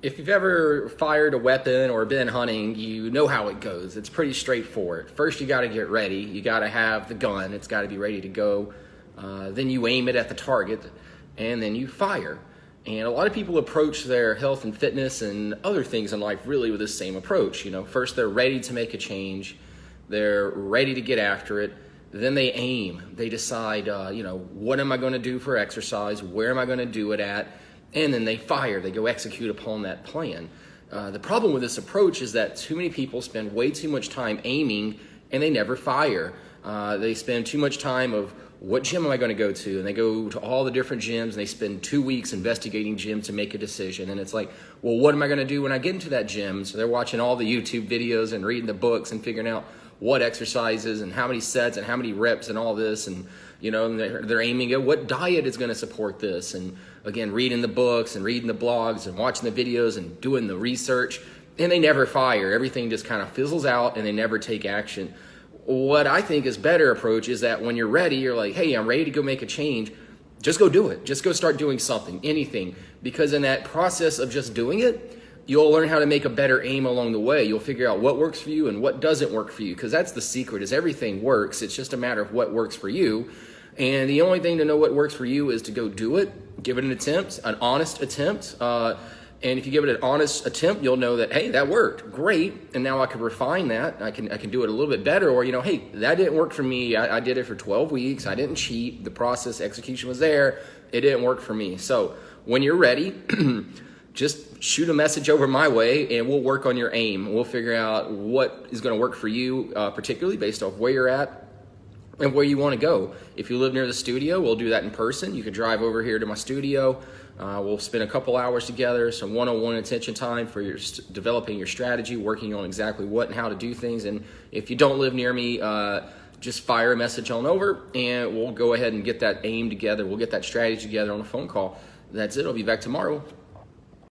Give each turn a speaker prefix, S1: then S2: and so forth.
S1: If you've ever fired a weapon or been hunting, you know how it goes. It's pretty straightforward. First, you got to get ready. You got to have the gun. It's got to be ready to go. Then you aim it at the target, and then you fire. And a lot of people approach their health and fitness and other things in life really with this same approach. First they're ready to make a change. They're ready to get after it. Then they aim. They decide, what am I going to do for exercise? Where am I going to do it at? And then they fire. They go execute upon that plan. The problem with this approach is that too many people spend way too much time aiming and they never fire. They spend too much time of what gym am I going to go to? And they go to all the different gyms and they spend 2 weeks investigating gyms to make a decision. And it's like, well, what am I going to do when I get into that gym? So they're watching all the YouTube videos and reading the books and figuring out what exercises and how many sets and how many reps and all this. And, and they're aiming at what diet is going to support this. And again, reading the books and reading the blogs and watching the videos and doing the research. And they never fire. Everything just kind of fizzles out and they never take action. What I think is better approach is that when you're ready, you're like, hey, I'm ready to go make a change. Just go do it. Just go start doing something, anything. Because in that process of just doing it, you'll learn how to make a better aim along the way. You'll figure out what works for you and what doesn't work for you. Because that's the secret, is everything works. It's just a matter of what works for you. And the only thing to know what works for you is to go do it. Give it an attempt, an honest attempt. And if you give it an honest attempt, you'll know that, hey, that worked, great. And now I can refine that. I can do it a little bit better. Or, hey, that didn't work for me. I did it for 12 weeks. I didn't cheat. The process execution was there. It didn't work for me. So when you're ready, just shoot a message over my way and we'll work on your aim. We'll figure out what is going to work for you, particularly based off where you're at and where you want to go. If you live near the studio, we'll do that in person. You can drive over here to my studio. We'll spend a couple hours together, some one-on-one attention time for your developing your strategy, working on exactly what and how to do things. And if you don't live near me, just fire a message on over and we'll go ahead and get that aim together. We'll get that strategy together on a phone call. That's it. I'll be back tomorrow.